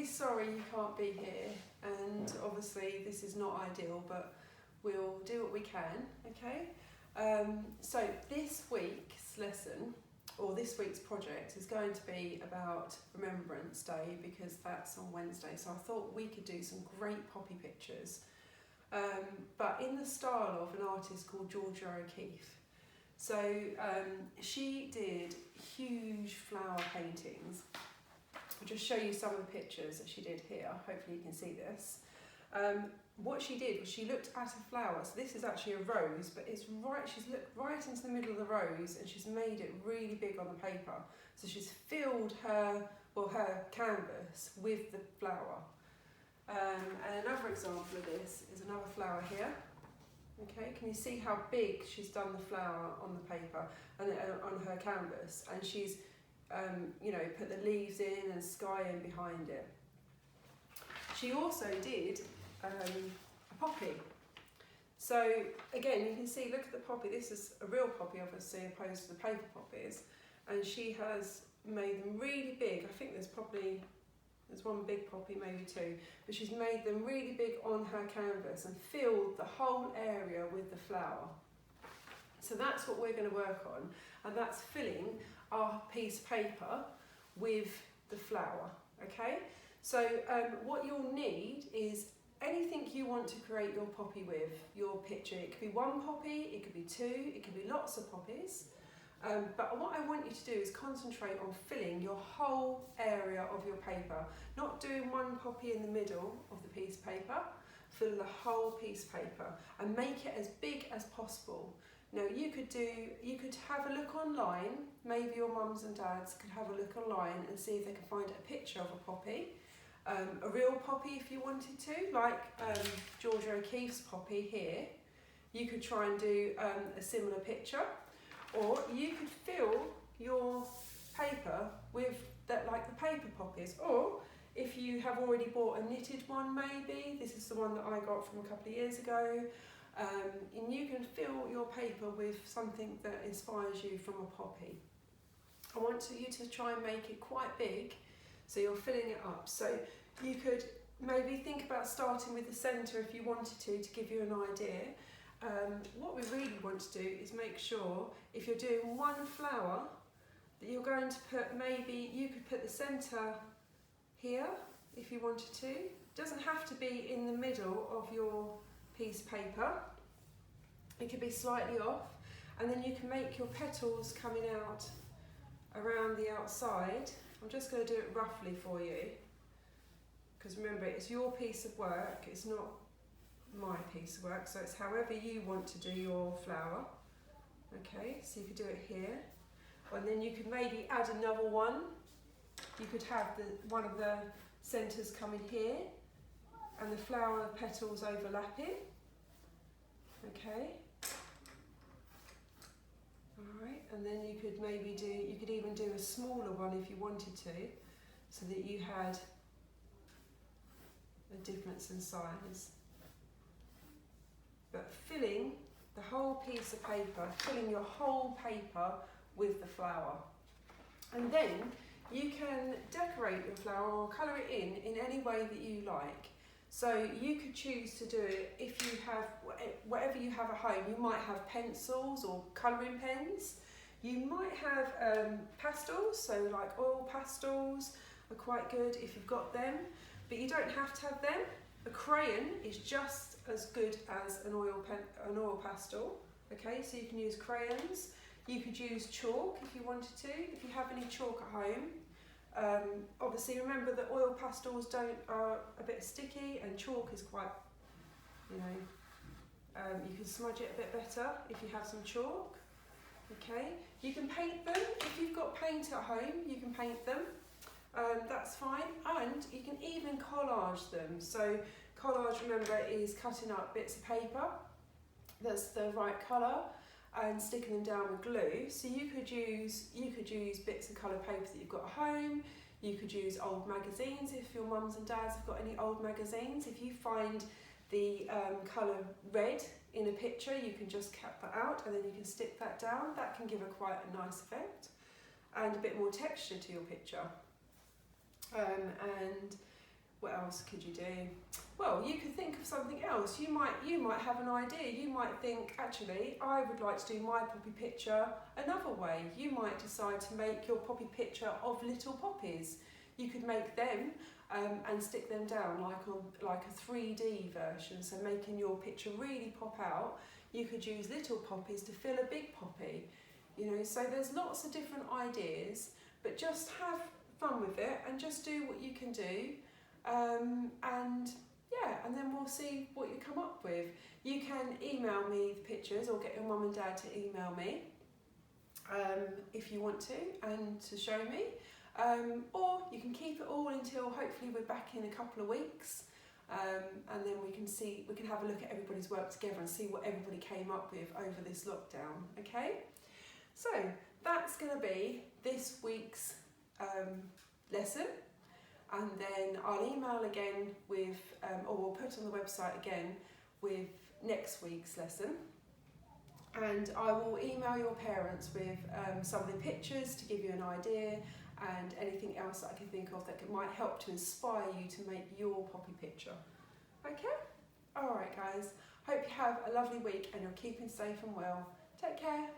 really sorry you can't be here, and obviously this is not ideal, but we'll do what we can, okay? So this week's lesson, or this week's project, is going to be about Remembrance Day, because that's on Wednesday, so I thought we could do some great poppy pictures, but in the style of an artist called Georgia O'Keeffe. So she did huge flower paintings. I'll just show you some of the pictures that she did here. Hopefully you can see this. What she did was she looked at a flower. So this is actually a rose, but it's right. She's looked right into the middle of the rose, and she's made it really big on the paper. So she's filled her canvas with the flower. And another example of this is another flower here. Okay, can you see how big she's done the flower on the paper and on her canvas? And she's, put the leaves in and sky in behind it. She also did a poppy. So again, you can see, look at the poppy. This is a real poppy, obviously, opposed to the paper poppies. And she has made them really big. I think there's one big poppy, maybe two, but she's made them really big on her canvas and filled the whole area with the flower. So that's what we're going to work on, and that's filling our piece of paper with the flower, okay? So what you'll need is anything you want to create your poppy with, your picture. It could be one poppy, it could be two, it could be lots of poppies. But what I want you to do is concentrate on filling your whole area of your paper, not doing one poppy in the middle of the piece of paper. Fill the whole piece of paper and make it as big as possible. Now you could have a look online. Maybe your mums and dads could have a look online and see if they can find a picture of a poppy, a real poppy if you wanted to, like Georgia O'Keeffe's poppy here. You could try and do a similar picture. Or you could fill your paper with that, like the paper poppies. Or if you have already bought a knitted one, maybe, this is the one that I got from a couple of years ago, and you can fill your paper with something that inspires you from a poppy. I want you to try and make it quite big, so you're filling it up. So you could maybe think about starting with the centre if you wanted to give you an idea. What we really want to do is make sure, if you're doing one flower, that you're going to put, maybe you could put the centre here if you wanted to. It doesn't have to be in the middle of your piece of paper. It could be slightly off, and then you can make your petals coming out around the outside. I'm just going to do it roughly for you, because remember, it's your piece of work, it's not my piece of work, so it's however you want to do your flower. Okay, so you could do it here, and then you could maybe add another one. You could have one of the centres coming here and the flower petals overlapping. Okay, alright, and then you could even do a smaller one if you wanted to, so that you had a difference in size. But filling the whole piece of paper, filling your whole paper with the flower. And then you can decorate your flower or colour it in any way that you like. So you could choose to do it if you have, whatever you have at home. You might have pencils or colouring pens. You might have pastels, so like oil pastels are quite good if you've got them, but you don't have to have them. A crayon is just as good as an oil pastel. Okay, so you can use crayons. You could use chalk if you wanted to, if you have any chalk at home. Obviously remember that oil pastels are a bit sticky, and chalk is quite, you can smudge it a bit better if you have some chalk. Okay, you can paint them. If you've got paint at home, you can paint them. That's fine, and you can even collage them. So collage, remember, is cutting up bits of paper that's the right colour and sticking them down with glue. So you could use bits of coloured paper that you've got at home. You could use old magazines if your mums and dads have got any old magazines. If you find the colour red in a picture, you can just cut that out and then you can stick that down. That can give quite a nice effect and a bit more texture to your picture. And What else could you do? Well, you could think of something else. You might have an idea. You might think, actually, I would like to do my poppy picture another way. You might decide to make your poppy picture of little poppies. You could make them and stick them down like a 3D version, so making your picture really pop out. You could use little poppies to fill a big poppy. You know, so there's lots of different ideas, but just have fun with it and just do what you can do. And then we'll see what you come up with. You can email me the pictures or get your mum and dad to email me if you want to and to show me. Or you can keep it all until hopefully we're back in a couple of weeks, and then we can have a look at everybody's work together and see what everybody came up with over this lockdown. Okay, so that's going to be this week's lesson, and then I'll email again with, or we'll put on the website again with next week's lesson. And I will email your parents with some of the pictures to give you an idea, and anything else that I can think of that might help to inspire you to make your poppy picture. Okay? Alright guys, hope you have a lovely week and you're keeping safe and well. Take care.